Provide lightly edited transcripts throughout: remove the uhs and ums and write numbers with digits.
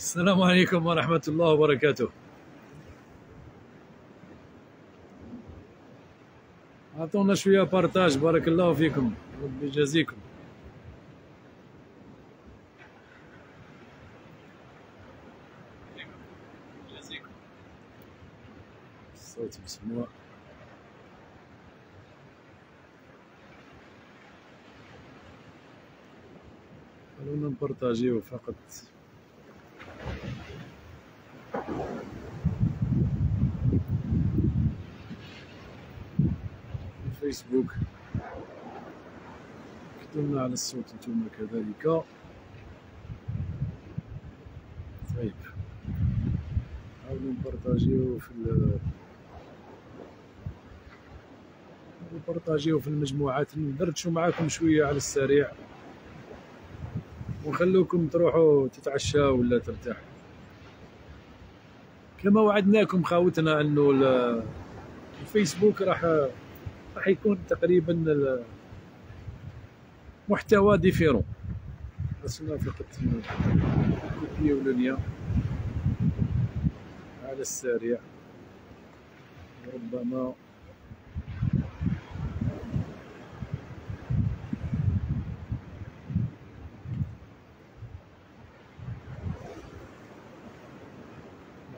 السلام عليكم ورحمة الله وبركاته. أعطونا شوية بارتاج، بارك الله فيكم، ربي يجازيكم. الصوت مسموع. خلونا نبارطاجيو فقط. الفيسبوك كتبنا على الصوت انتم كذلك. طيب حاولوا نبارطاجيو في المجموعات، ندردشوا معاكم شوية على السريع ونخلوكم تروحوا تتعشاو ولا ترتاحوا. كما وعدناكم خاوتنا انه الفيسبوك راح يكون تقريبا محتوى ديفيرون. خاصنا فقط كوبي ولونيا على السريع، ربما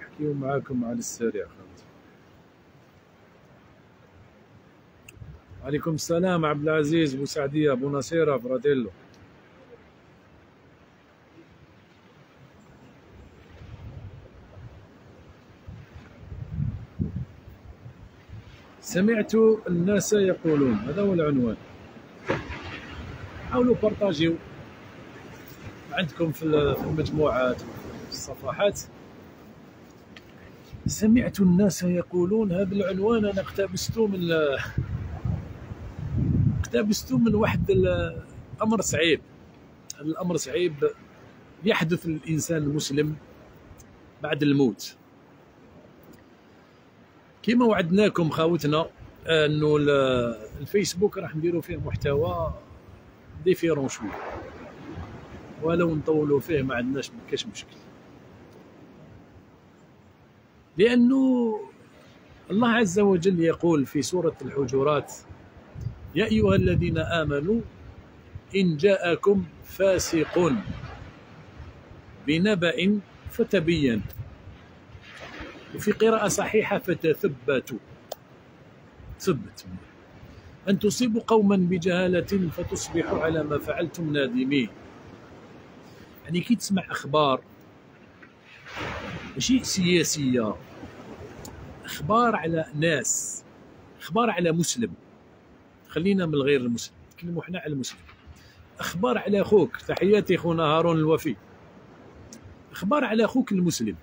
نحكيو معاكم على السريع. عليكم السلام عبد العزيز بوسعدية بوناسيرا فراتيلو. سمعت الناس يقولون، هذا هو العنوان. حاولوا بارطاجيو عندكم في المجموعات وفي الصفحات. سمعت الناس يقولون، هذا العنوان انا اقتبسته من واحد الامر صعيب. الامر صعيب يحدث للانسان المسلم بعد الموت. كما وعدناكم خاوتنا انه الفيسبوك راح نديروا فيه محتوى ديفيرون شويه، ولو نطولوا فيه ما عندناش كاش مشكل، لانه الله عز وجل يقول في سورة الحجرات: يا أيها الذين آمنوا إن جاءكم فاسق بنبأ فتبين، وفي قراءة صحيحة فتثبتوا، تثبت أن تصيبوا قوما بجهالة فتصبحوا على ما فعلتم نادمين. يعني كي تسمع أخبار ماشي سياسية، أخبار على ناس، أخبار على مسلم، خلينا من غير المسلم، نتكلموا احنا على المسلم. اخبار على اخوك، تحياتي اخونا هارون الوفي، اخبار على اخوك المسلم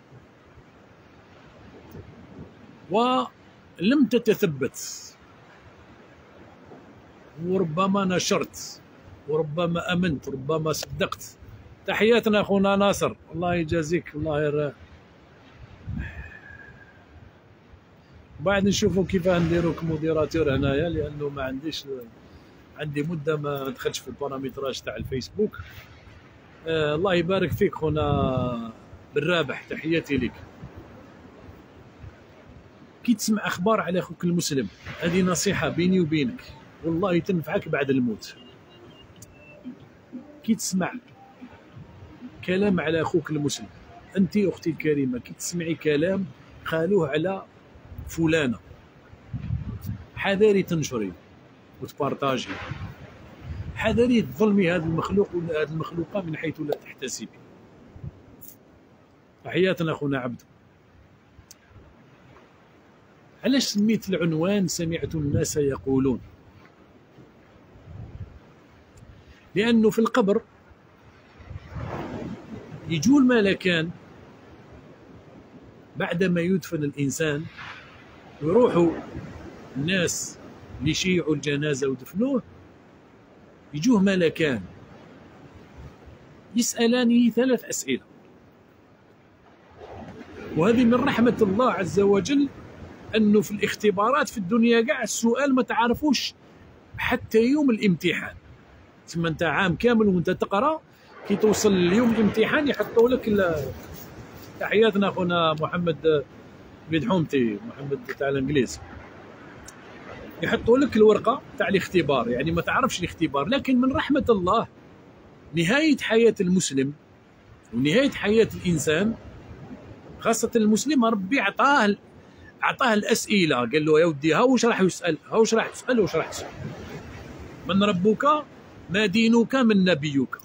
ولم تتثبت، وربما نشرت، وربما امنت، ربما صدقت. تحياتنا اخونا ناصر، الله يجازيك، الله يرى. بعد نشوفوا كيف نديروا كموديراتور هنايا، لانه ما عندي مده ما دخلتش في البارامتراج تاع الفيسبوك. الله يبارك فيك خونا بالرابح، تحياتي لك. كي تسمع اخبار على اخوك المسلم، هذه نصيحه بيني وبينك والله تنفعك بعد الموت. كي تسمع كلام على اخوك المسلم، انت اختي الكريمه، كي تسمعي كلام قالوه على فلانه، حذاري تنشري وتبارطاجي، حذاري تظلمي هذا المخلوق ولا هذه المخلوقه من حيث لا تحتسبي. تحياتنا اخونا عبد. علاش سميت العنوان سمعت الناس يقولون؟ لانه في القبر يجوا الملكان بعدما يدفن الانسان، ويروحوا الناس اللي شيعوا الجنازه ودفنوه، يجوه ملكان يسألانه 3 أسئلة. وهذه من رحمة الله عز وجل، أنه في الاختبارات في الدنيا كاع السؤال ما تعرفوش حتى يوم الامتحان. ثم أنت عام كامل وأنت تقرأ، كي توصل اليوم الامتحان يحطوا لك تحياتنا اخونا محمد بن حومتي، محمد تاع الانجليز. يحطوا لك الورقه تاع الاختبار، يعني ما تعرفش الاختبار، لكن من رحمه الله نهايه حياه المسلم ونهايه حياه الانسان خاصه المسلم ربي عطاه الاسئله، قال له يا ودي ها واش راح يسال، ها واش راح تسال، واش راح تسال. من ربك ما دينك من نبيك.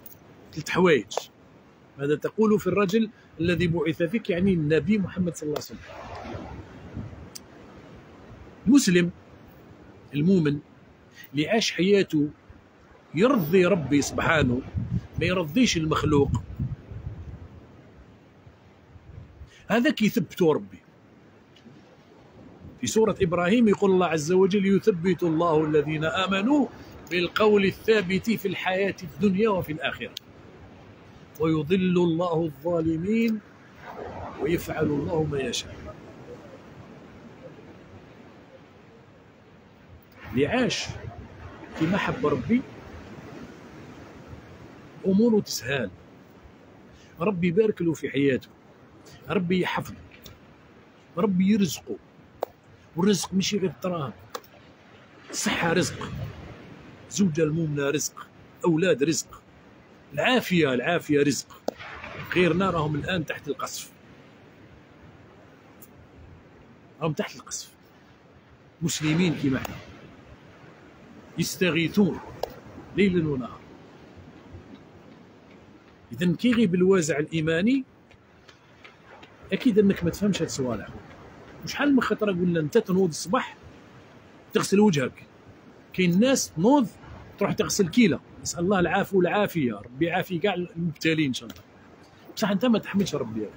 3 حوايج. ماذا تقول في الرجل الذي بعث فيك، يعني النبي محمد صلى الله عليه وسلم. المسلم المؤمن اللي عاش حياته يرضي ربي سبحانه، ما يرضيش المخلوق، هذا كيثبتوا ربي. في سورة إبراهيم يقول الله عز وجل: يثبت الله الذين آمنوا بالقول الثابت في الحياة الدنيا وفي الآخرة ويضل الله الظالمين ويفعل الله ما يشاء. اللي عاش في محبة ربي أموره تسهال، ربي يبارك له في حياته، ربي يحفظه، ربي يرزقه. والرزق ماشي غير الدراهم، الصحة رزق، زوجة المؤمنة رزق، أولاد رزق، العافية رزق. غيرنا راهم الآن تحت القصف، راهم تحت القصف، مسلمين كيما احنا يستغيثون ليلا ونهار. إذا كي يغيب الوازع الإيماني أكيد أنك ما تفهمش هاد الصوالح. وشحال من خطرة قلنا أنت تنوض الصباح تغسل وجهك، كاين ناس تنوض تروح تغسل كيلة، نسأل الله العافية والعافية، ربي يعافي كاع المبتلين إن شاء الله. بصح أنت ما تحملش ربي هذا،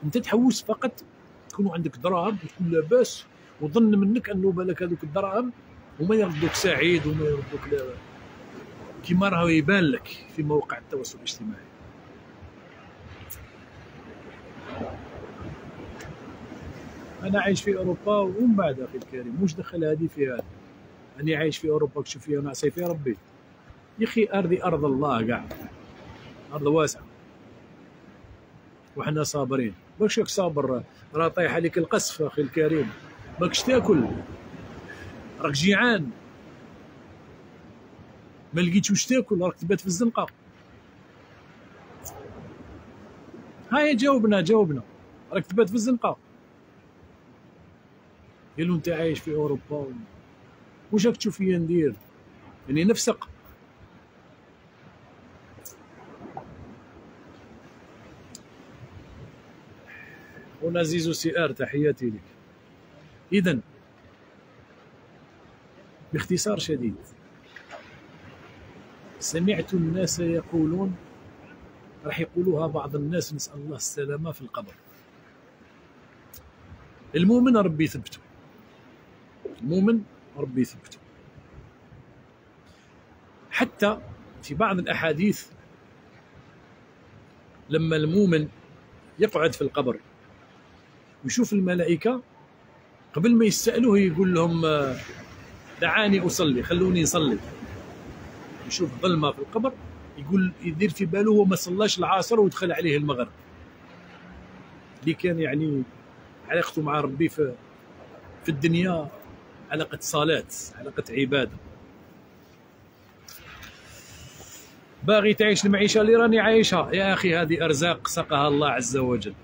أنت تحوس فقط تكون عندك دراهم وتكون لاباس، وظن منك أنه بالك هذوك الدراهم وما يردوك سعيد وما يردوك لا كيما راهو يبان لك في مواقع التواصل الاجتماعي. أنا عايش في أوروبا ومن بعد أخي الكريم مش دخل هذه في هذا. أنا عايش في أوروبا تشوف فيها نعصي في ربي يا أخي، أرضي أرض الله كاع، أرض واسعة وحنا صابرين. باش راك صابر راه طايح عليك القصف أخي الكريم، ماكش تاكل، راك جيعان، ما لقيتش واش تاكل، راك تبات في الزنقة. هاي جاوبنا راك تبات في الزنقة. قالوا انت عايش في اوروبا واش راك تشوف فيا ندير، يعني نفسق. خونا زيزو سي ار تحياتي لك. اذا باختصار شديد، سمعت الناس يقولون، راح يقولوها بعض الناس، نسأل الله السلامة، في القبر. المؤمن ربي يثبته، المؤمن ربي يثبته. حتى في بعض الأحاديث لما المؤمن يقعد في القبر ويشوف الملائكة قبل ما يسألوه يقول لهم دعاني أصلي، خلوني نصلي. يشوف ظلمة في القبر يقول يدير في باله هو ما صلاش العصر ودخل عليه المغرب، اللي كان يعني علاقته مع ربي في الدنيا علاقة صلاة، علاقة عبادة. باغي تعيش المعيشة اللي راني عايشها يا أخي، هذه أرزاق سقها الله عز وجل.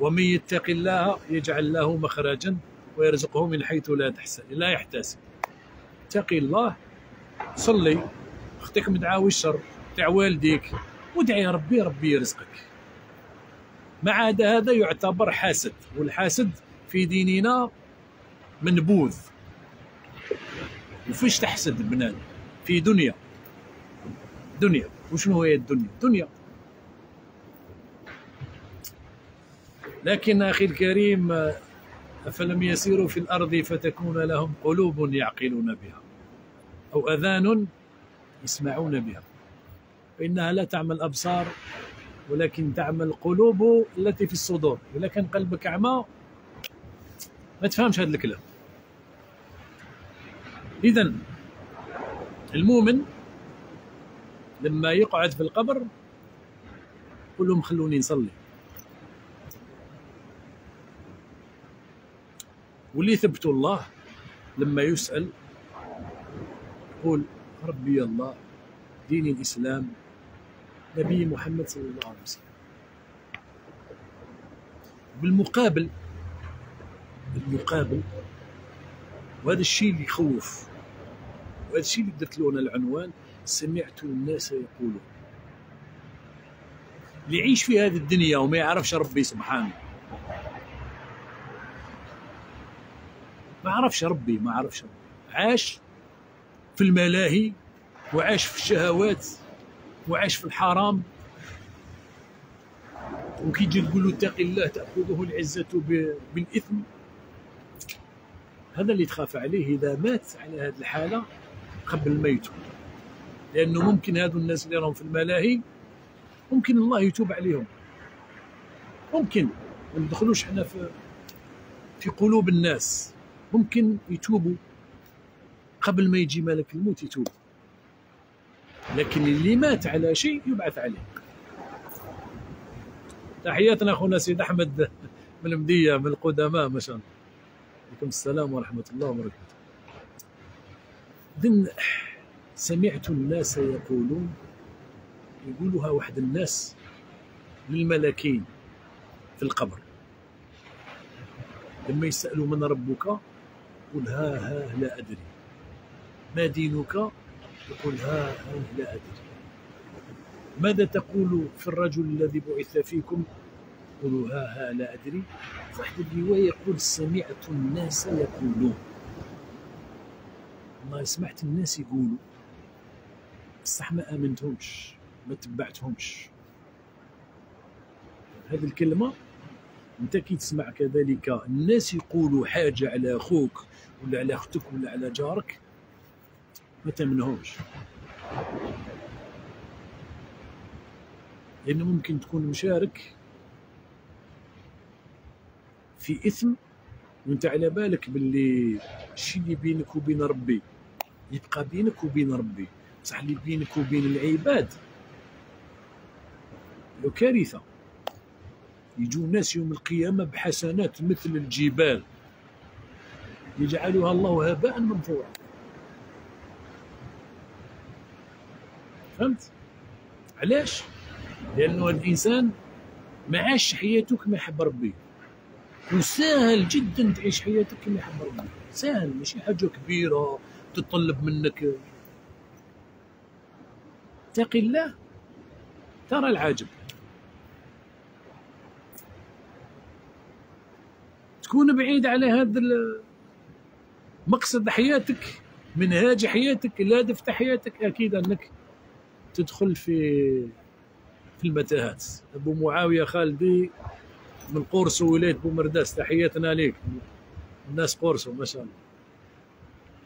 ومن يتق الله يجعل له مخرجا ويرزقه من حيث لا يحتسب. اتقي الله، صلي، اختك مدعاوي الشر تاع والديك، وادعي ربي يرزقك. ما عدا هذا يعتبر حاسد، والحاسد في ديننا منبوذ. وفيش تحسد بنادم؟ في دنيا. وشنو هي الدنيا؟ دنيا. لكن أخي الكريم، أفلم يسيروا في الأرض فتكون لهم قلوب يعقلون بها أو أذان يسمعون بها، فإنها لا تعمى الأبصار ولكن تعمى القلوب التي في الصدور. إذا كان قلبك أعمى ما تفهمش هذا الكلام. إذن المؤمن لما يقعد في القبر يقول لهم خلوني نصلي، واللي ثبتوا الله لما يسأل يقول ربي الله، دين الإسلام، نبي محمد صلى الله عليه وسلم. بالمقابل وهذا الشيء اللي يخوف، وهذا الشيء اللي درت له انا العنوان سمعت الناس يقولون. اللي يعيش في هذه الدنيا وما يعرفش ربي سبحانه، ما عرفش ربي، عاش في الملاهي وعاش في الشهوات وعاش في الحرام، وكي تجي تقول له اتق الله تأخذه العزة بالإثم. هذا اللي تخاف عليه إذا مات على هذه الحالة قبل ما يتوب، لأنه ممكن هذو الناس اللي راهم في الملاهي ممكن الله يتوب عليهم، ممكن ما ندخلوش احنا في قلوب الناس، ممكن يتوبوا قبل ما يجي ملك الموت يتوب، لكن اللي مات على شيء يبعث عليه. تحياتنا اخونا سيد احمد من المديه من القدماء ما شاء الله. عليكم السلام ورحمه الله وبركاته. إذن سمعت الناس يقولها واحد الناس للملكين في القبر لما يسألوا من ربك يقول ها لا أدري، ما دينك يقول ها لا أدري، ماذا تقول في الرجل الذي بعث فيكم يقولوا ها لا أدري. في واحد الرواية يقول سمعت الناس يقولون، والله سمعت الناس يقولوا بصح ما آمنتهمش، ما تبعتهمش. هذه الكلمة انت كي تسمع كذلك الناس يقولوا حاجة على أخوك ولا على أختك ولا على جارك ما تامنهمش، لأنه ممكن تكون مشارك في إثم وانت على بالك باللي الشيء اللي بينك وبين ربي يبقى بينك وبين ربي، بصح اللي بينك وبين العباد لو كارثة. يجوا الناس يوم القيامة بحسنات مثل الجبال يجعلها الله هباء منثورا. فهمت؟ علاش؟ لأنه الإنسان ما عاش حياته كما يحب ربي، وسهل جدا تعيش حياتك كما يحب ربي، سهل، ماشي حاجة كبيرة تتطلب منك. اتق الله ترى العجب. تكون بعيد على هذا مقصد حياتك، منهاج حياتك، الهدف تاع حياتك، اكيد انك تدخل في المتاهات. ابو معاويه خالدي من قرص ولايه بومرداس، تحياتنا ليك. الناس قرصوا ما شاء الله،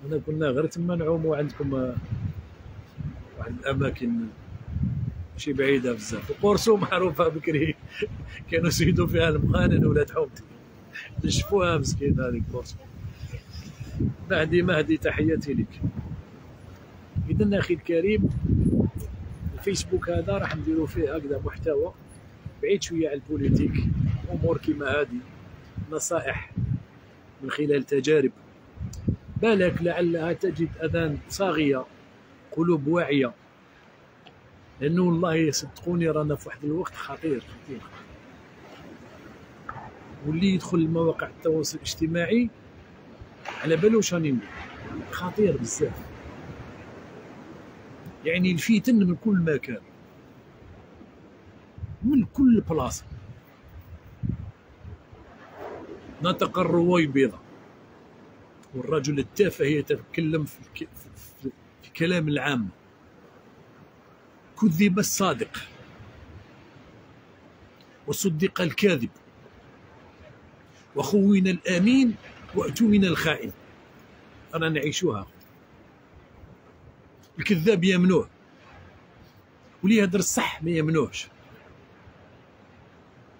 انا كنا غير تما نعوموا عندكم واحد الاماكن ماشي بعيده بزاف. وقرصوا معروفه بكري كانوا يسيدوا فيها المخانن ولاد حومتي، نشفوها مسكين هذيك قرصوا. مهدي تحياتي لك. اذا اخي الكريم الفيسبوك هذا راح نديروا فيه هكذا محتوى بعيد شويه على البوليتيك، امور كيما هذه، نصائح من خلال تجارب، بالك لعلها تجد اذان صاغيه قلوب واعيه، لانه والله صدقوني رانا في واحد الوقت خطير. واللي يدخل لمواقع التواصل الاجتماعي على بالو شاني نقول خطير بزاف، يعني الفتن من كل مكان من كل بلاصه. نطق الرويبضة والرجل التافه يتكلم في كلام العام، كذب الصادق وصدق الكاذب، وخون الامين وأتمن الخائن. أنا نعيشوها. الكذاب يمنوه، واللي يهدر الصح ما يمنوهش،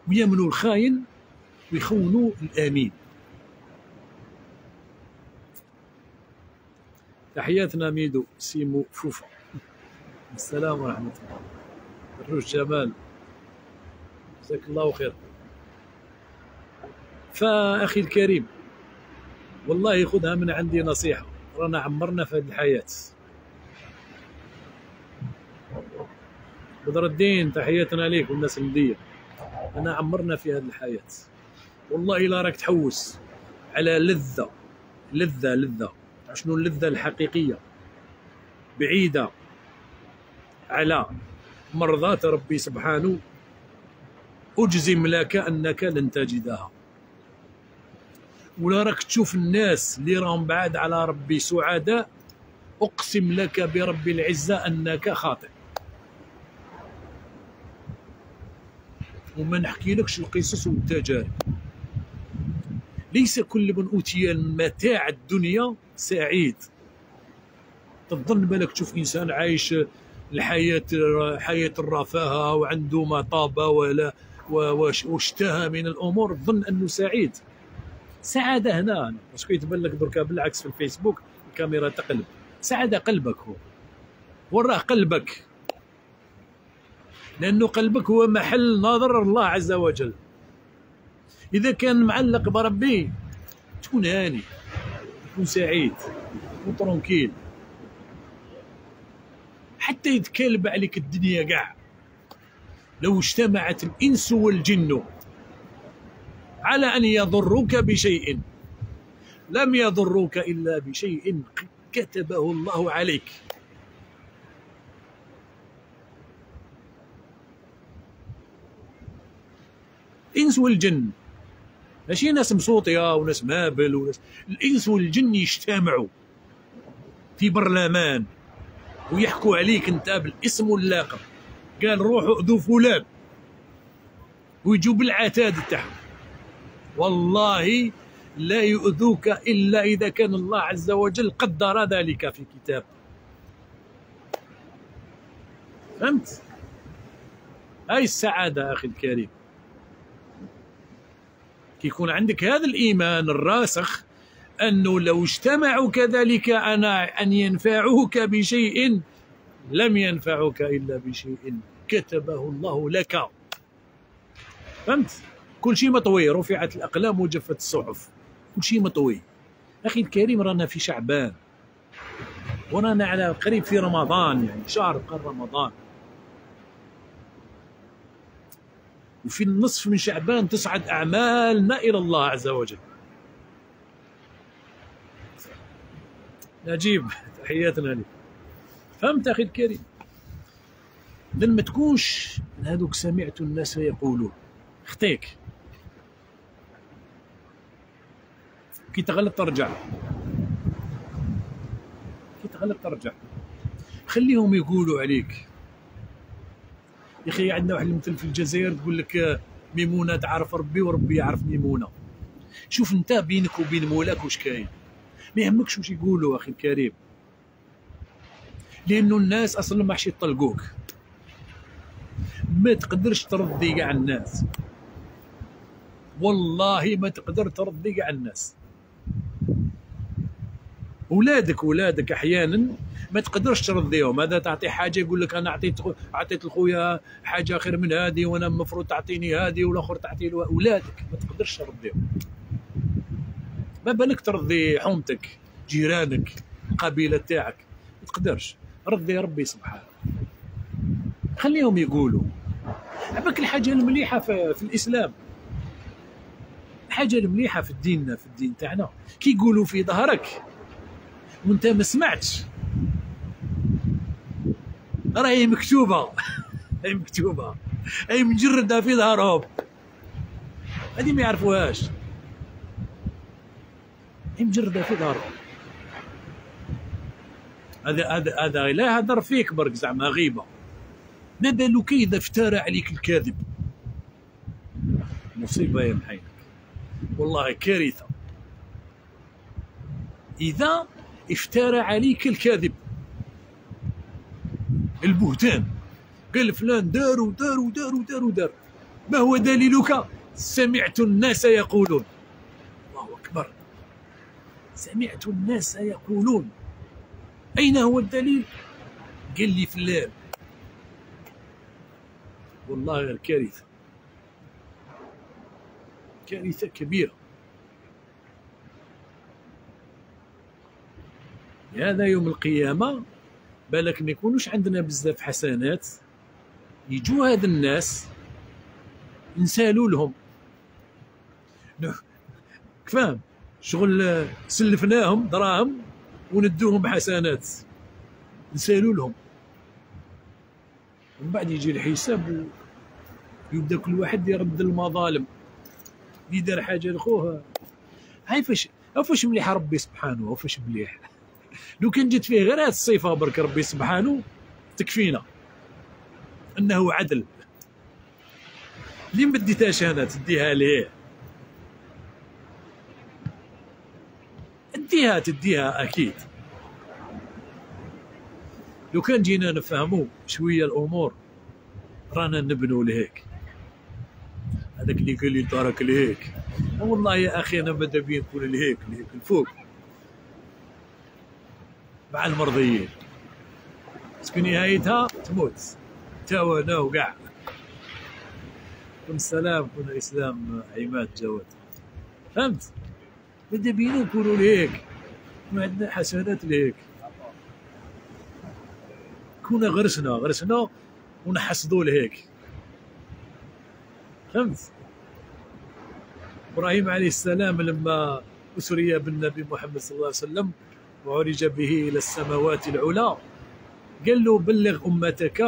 ويمنوا الخاين ويخونوا الامين. تحياتنا ميدو سيمو فوفا. السلام ورحمه الله. الروش جمال جزاك الله خير. فاخي الكريم والله خذها من عندي نصيحة، رانا عمرنا في هذه الحياة. بدر الدين تحياتنا ليك والناس الندية، أنا عمرنا في هذه الحياة. والله لا راك تحوس على لذة لذة. شنو اللذة الحقيقية؟ بعيدة على مرضاة ربي سبحانه، أجزم لك أنك لن تجدها. ولا راك تشوف الناس اللي راهم بعاد على ربي سعداء، أقسم لك برب العزة أنك خاطئ. وما نحكي لكش القصص والتجارب. ليس كل من أوتي متاع الدنيا سعيد. تظن بالك تشوف إنسان عايش حياة الرفاهة وعنده ما طاب ولا واشتهى من الأمور، تظن أنه سعيد. سعادة هنا باسكو يتبان لك دركا بالعكس في الفيسبوك الكاميرا تقلب. سعادة قلبك، وراه قلبك، لأنه قلبك هو محل نظر الله عز وجل. إذا كان معلق بربي تكون هاني، تكون سعيد، تكون ترونكيل. حتى يتكلب عليك الدنيا كاع، لو اجتمعت الإنس والجن على أن يضروك بشيء لم يضروك إلا بشيء كتبه الله عليك. الإنس والجن ماشي ناس مسوطية وناس مابل وناس، الإنس والجن يجتمعوا في برلمان ويحكوا عليك أنت بالاسم واللقب، قال روحوا أذوا فلان ويجوا بالعتاد تاعهم. والله لا يؤذوك إلا إذا كان الله عز وجل قدر ذلك في كتاب. فهمت؟ هاي السعادة أخي الكريم. كي يكون عندك هذا الإيمان الراسخ أنه لو اجتمعوا كذلك أن ينفعوك بشيء لم ينفعوك إلا بشيء كتبه الله لك. فهمت؟ كل شيء مطوي، رفعت الأقلام وجفت الصحف، كل شيء مطوي. أخي الكريم رانا في شعبان ورانا على قريب في رمضان، يعني شهر قبل رمضان، وفي النصف من شعبان تصعد أعمالنا إلى الله عز وجل. نجيب تحياتنا لك. فهمت أخي الكريم؟ لما تكونش هذوك سمعت الناس يقولون اختيك، كي تغلط ترجع، كي تغلط ترجع، خليهم يقولوا عليك. يا اخي عندنا واحد المثل في الجزائر تقول لك ميمونه تعرف ربي وربي يعرف ميمونه. شوف انت بينك وبين مولاك واش كاين، ما يهمكش واش يقولوا اخي الكريم، لانه الناس اصلا ما حش يطلقوك، ما تقدرش ترضي كاع الناس، والله ما تقدر ترضي كاع الناس. ولادك احيانا ما تقدرش ترضيهم، هذا تعطي حاجه يقول لك انا عطيت لخويا حاجه خير من هذه وانا المفروض تعطيني هذه، والاخر تعطي ولادك ما تقدرش ترضيهم، ما بالك ترضي حومتك، جيرانك، القبيله تاعك، ما تقدرش. رضي ربي سبحانه، خليهم يقولوا. عباك الحاجه المليحه في الاسلام، الحاجه المليحه في ديننا، في الدين تاعنا، كي يقولوا في ظهرك وانت ما سمعتش، راهي مكتوبه هي مكتوبه، هي مجرده في ظهرهم، هذه ما يعرفوهاش، هي مجرده في ظهرهم. هذا لا هدر فيك برك زعما غيبه، ما بالك اذا افترى عليك الكاذب، مصيبه يا محينك، والله كارثه. إذا افترى عليك الكاذب، البهتان، قال فلان دار ودار ودار ودار ودار، ما هو دليلك؟ سمعت الناس يقولون. الله أكبر، سمعت الناس يقولون. أين هو الدليل؟ قال لي فلان. والله غير كارثة، كارثة كبيرة. هذا يوم القيامه بالك ما يكونوش عندنا بزاف حسنات، يجوا هاد الناس نسالوا لهم فاهم شغل سلفناهم دراهم وندوهم حسنات، نسالوا لهم، ومن بعد يجي الحساب ويبدا كل واحد يرد المظالم اللي دار حاجه لخوه. هاي فاش مليح ربي سبحانه، وفاش مليح لو كان جات فيه غير هاد الصفه برك ربي سبحانه تكفينا انه عدل. اللي ما ديتهاش انا تديها ليه، تديها اكيد. لو كان جينا نفهموا شويه الامور رانا نبنوا لهيك. هذاك اللي قال لي ترك لهيك، والله يا اخي انا ماذا بيا نكون لهيك الفوق مع المرضيين، بس نهايتها تموت تا وانا وكاع. كن السلام كن الاسلام عماد جواد، فهمت؟ ماذا بينا نكونوا لهيك، ما عندنا حسنات لهيك، كنا غرسنا ونحصدوا لهيك، فهمت؟ ابراهيم عليه السلام لما اسري بالنبي محمد صلى الله عليه وسلم وعرج به الى السماوات العلى قال له بلغ امتك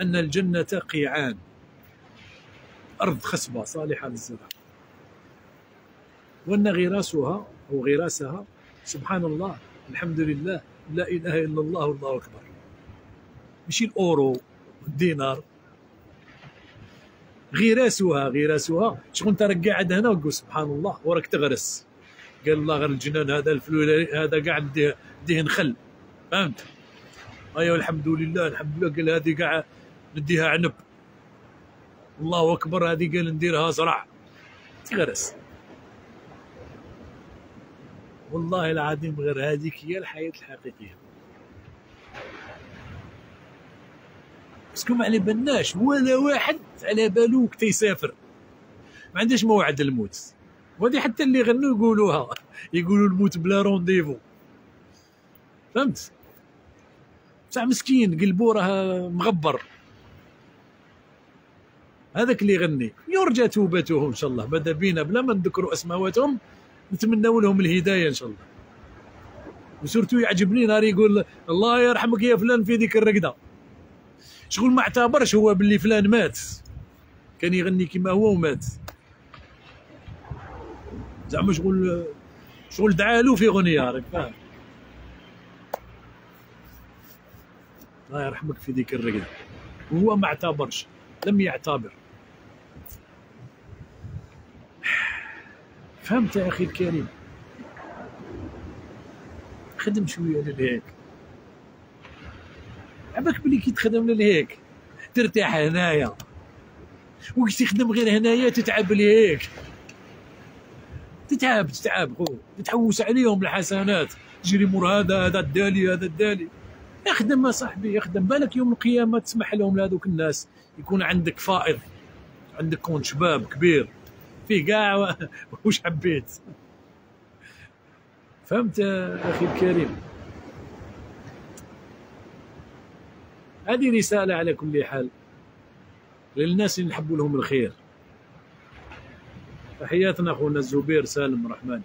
ان الجنه قيعان، ارض خصبه صالحه للزرع، وان غراسها او غراسها سبحان الله الحمد لله لا اله الا الله والله اكبر، ماشي الاورو والدينار، غراسها شغل انت راك قاعد هنا وتقول سبحان الله وراك تغرس. قال الله غير الجنان هذا الفلول هذا قاع نديه نخل، فهمت؟ ايوه الحمد لله قال هذه قاع نديها عنب، الله اكبر هذه قال نديرها زرع، تغرس. والله العظيم غير هذيك هي الحياه الحقيقيه. باسكو ما على بالناش ولا واحد على بالو كي يسافر، ما عندهاش موعد الموت. وهذه حتى اللي غنوا يقولوا الموت بلا رونديفو، فهمت؟ بصح مسكين قلبو راه مغبر، هذاك اللي يغني يرجى توبته ان شاء الله. ماذا بينا بلا ما نذكروا اسماواتهم نتمنوا لهم الهدايه ان شاء الله. وسورتو يعجبني نهار يقول الله يرحمك يا فلان في ذيك الرقده، شغل ما اعتبرش هو باللي فلان مات، كان يغني كما هو ومات، زعما شغل دعالو في اغنيه، راك فاهم؟ الله يرحمك في ذيك الرقده، وهو ما اعتبرش، لم يعتبر. فهمت يا اخي الكريم؟ خدم شويه للهيك، عباك بلي كي تخدم للهيك ترتاح هنايا، وكي تخدم غير هنايا تتعب لهيك، تتعب خو، تتحوس عليهم الحسنات، تجري مور هذا الدالي. اخدم يا صاحبي اخدم، بالك يوم القيامه تسمح لهم لهذوك الناس يكون عندك فائض، عندك كون شباب كبير فيه كاع واش حبيت. فهمت يا اخي الكريم؟ هذه رساله على كل حال للناس اللي نحب لهم الخير. تحياتنا اخونا الزبير سالم رحمن،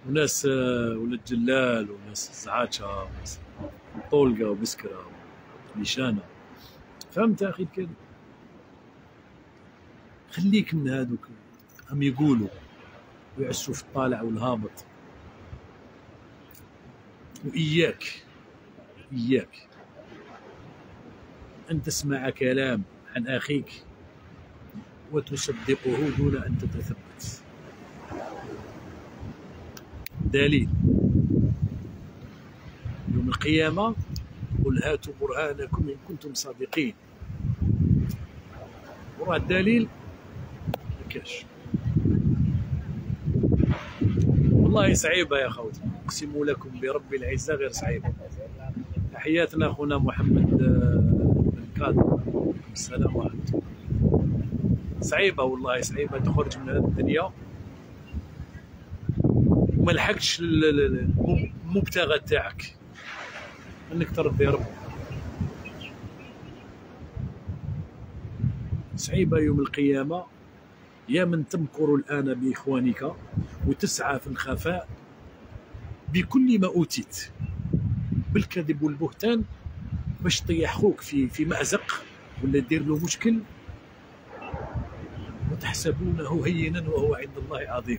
وناس ولد جلال، وناس زعاتشا، وناس طولقه وبسكره ونشانه. فهمت يا اخي الكريم؟ خليك من هذوك هم يقولوا ويعسوا في الطالع والهابط، وإياك أن تسمع كلام عن أخيك وتصدقه دون أن تتثبت. دليل يوم القيامة قل هاتوا برهانكم إن كنتم صادقين، وراه الدليل مكاش. والله صعيبة يا خوتي، أقسم لكم برب العزة غير صعيبة. تحياتنا أخونا محمد بن كاظم، السلام عليكم. صعيبة والله صعيبة تخرج من هذه الدنيا وما لحقتش المبتغى تاعك انك ترضي ربك. صعيبه يوم القيامه يا من تمكر الان باخوانك وتسعى في الخفاء بكل ما اوتيت بالكذب والبهتان باش تطيح خوك في مأزق ولا دير له مشكل، وتحسبونه هينا وهو عند الله عظيم.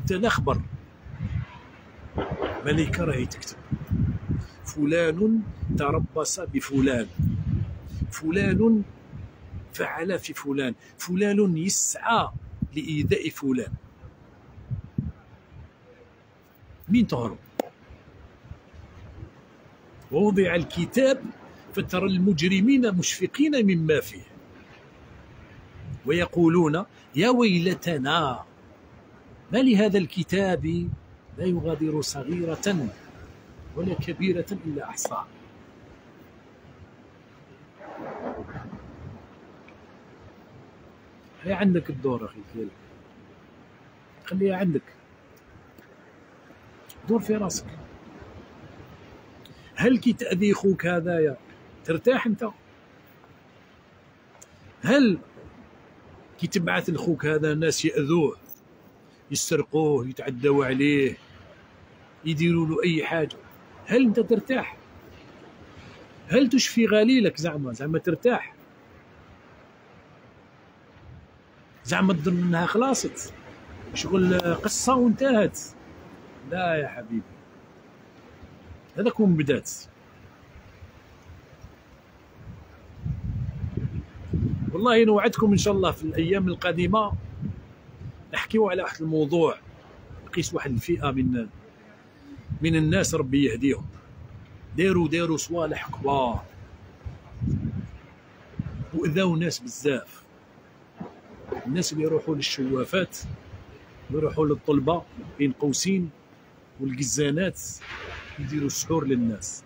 انت نخبر ملائكه راهي تكتب فلان تربص بفلان، فلان فعل في فلان، فلان يسعى لإيذاء فلان. مين تهرب؟ ووضع الكتاب فترى المجرمين مشفقين مما فيه ويقولون يا ويلتنا ما لهذا الكتاب لا يغادر صغيرة ولا كبيرة إلا أحصاها. هي عندك الدور أخي الكريم، خليها عندك، دور في راسك. هل كي تأذي خوك هذايا ترتاح أنت؟ هل كي تبعث لخوك هذا الناس يأذوه يسرقوه يتعدوا عليه يديروا له أي حاجة، هل أنت ترتاح؟ هل تشفي غليلك زعما ترتاح؟ زعما تظن انها خلاصت شغل قصه وانتهت؟ لا يا حبيبي، هذاك من بدات. والله نوعدكم ان شاء الله في الايام القادمه نحكيو على واحد الموضوع، نقيس واحد الفئه من الناس ربي يهديهم، داروا صوالح كبار واذاو ناس بزاف. الناس اللي يروحوا للشوافات ويروحوا للطلبه بين قوسين والقزانات يديروا السحور للناس.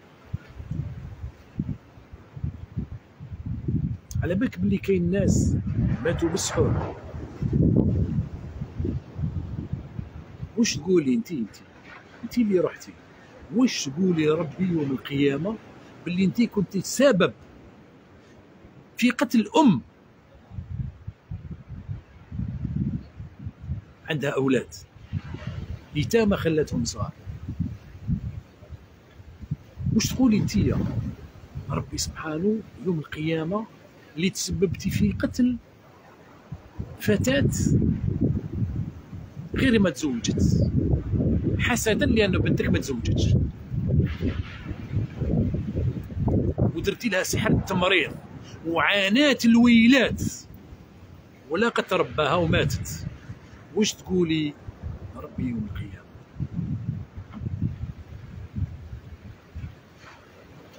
على بالك بلي كاين ناس ماتوا بالسحور. واش تقولي انت اللي رحتي، واش تقولي ربي يوم القيامه بلي انت كنت سبب في قتل عندها أولاد يتامى خلتهم صغار؟ واش تقولي انتيا ربي سبحانه يوم القيامة اللي تسببتي في قتل فتاة غير ما تزوجت حسدا لأن بنتك ما تزوجتش، ودرتي لها سحر التمريض وعانات الويلات ولاقت ربها وماتت. واش تقولي ربي يوم القيامة؟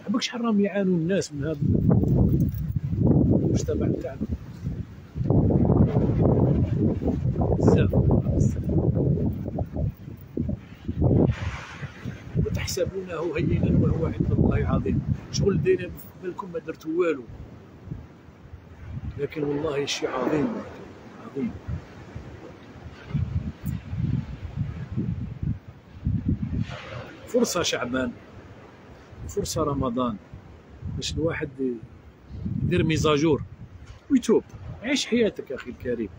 عباك شحال راهم يعانوا الناس من هذا المجتمع تاعنا بزاف. وتحسبونه هينا وهو عند الله عظيم. شغل دايرين في بالكم ما درتوا والو، لكن والله شيء عظيم عظيم. فرصة شعبان وفرصة رمضان باش الواحد يدير ميزاجور ويتوب. عيش حياتك اخي الكريم،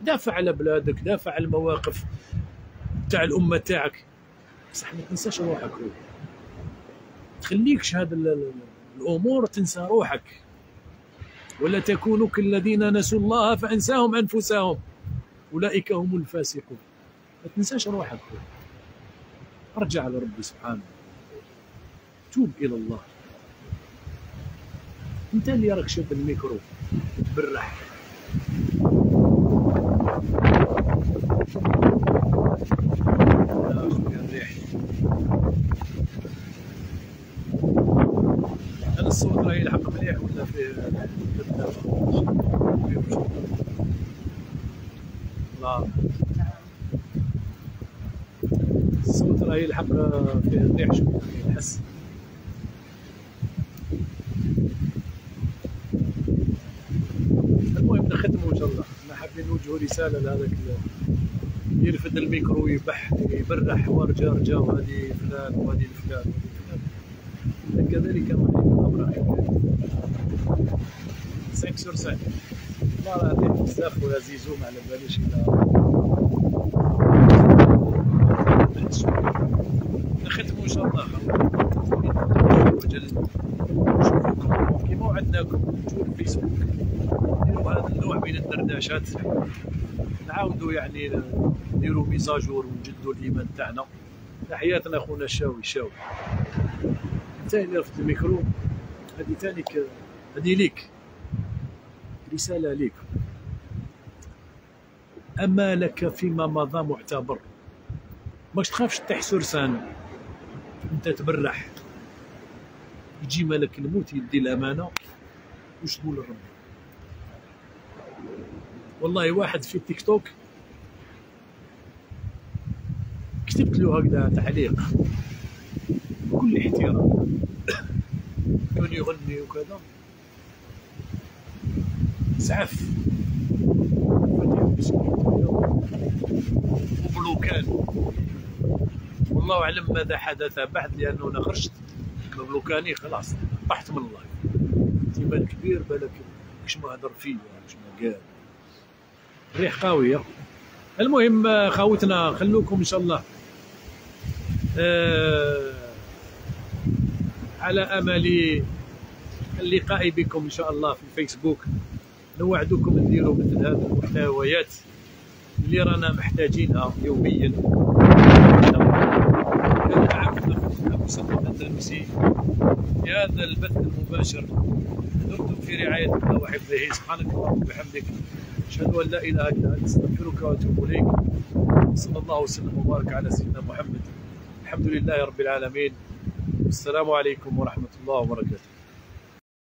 دافع على بلادك، دافع على المواقف تاع الامه تاعك، بصح ما تنساش روحك، تخليكش هذا الامور تنسى روحك. ولا تكونوا كالذين نسوا الله فانساهم انفسهم اولئك هم الفاسقون. ما تنساش روحك، ارجع لربي سبحانه، توب الى الله. انت اللي راك شاد الميكرو تبرح. الريح هذا الصوت راه يلحق مليح ولا فيه لا الصوت راه يلحق فيه الريح شويه يحس. المهم نخدموا ان شاء الله. احنا حابين نوجهوا رساله لهذاك يرفد الميكرو يبح يبرح ورجا رجا وهذه فلان وهذه فلان وهذه فلان. كذلك معي الامر 5 sur 5. لا راه بزاف ويا زيزو ما على باليش الا نختموا ان شاء الله وجل نشوفكم كيما وعدناكم تجوا الفيسبوك نديروا هذا النوع من الدردشات، نعاودوا يعني نديروا ميزاجور ونجدوا الايمان تاعنا. تحياتنا اخونا الشاوي. انت اللي رفضت الميكرو، هذه ثانيك، هذه ليك رساله ليك. اما لك فيما مضى معتبر، ماش تخافش تطيح سرسان انت تبرح، يجي ملك الموت يدي الامانه وش تقول لربي. والله واحد في تيك توك كتبت له هكذا تعليق بكل احترام، كان يغني وكذا، زعف وبلوكان، والله اعلم ماذا حدث بعد، لانه انا خرجت بلوكاني خلاص طحت من اللايف. احتمال كبير بالك كش ما هدر فيه كش ما قال، ريح قويه. المهم خاوتنا خلوكم ان شاء الله على امل اللقاء بكم ان شاء الله في الفيسبوك. نوعدكم نديروا مثل هذه المحتويات اللي رانا محتاجينها يوميا. كان معكم اخوكم مصطفى التلمسي في هذا البث المباشر. دمتم في رعايه الله وحفظه. سبحانك اللهم وبحمدك، اشهد ان لا اله الا انت، استغفرك واتوب اليك. صلى الله وسلم وبارك على سيدنا محمد. الحمد لله رب العالمين. السلام عليكم ورحمه الله وبركاته.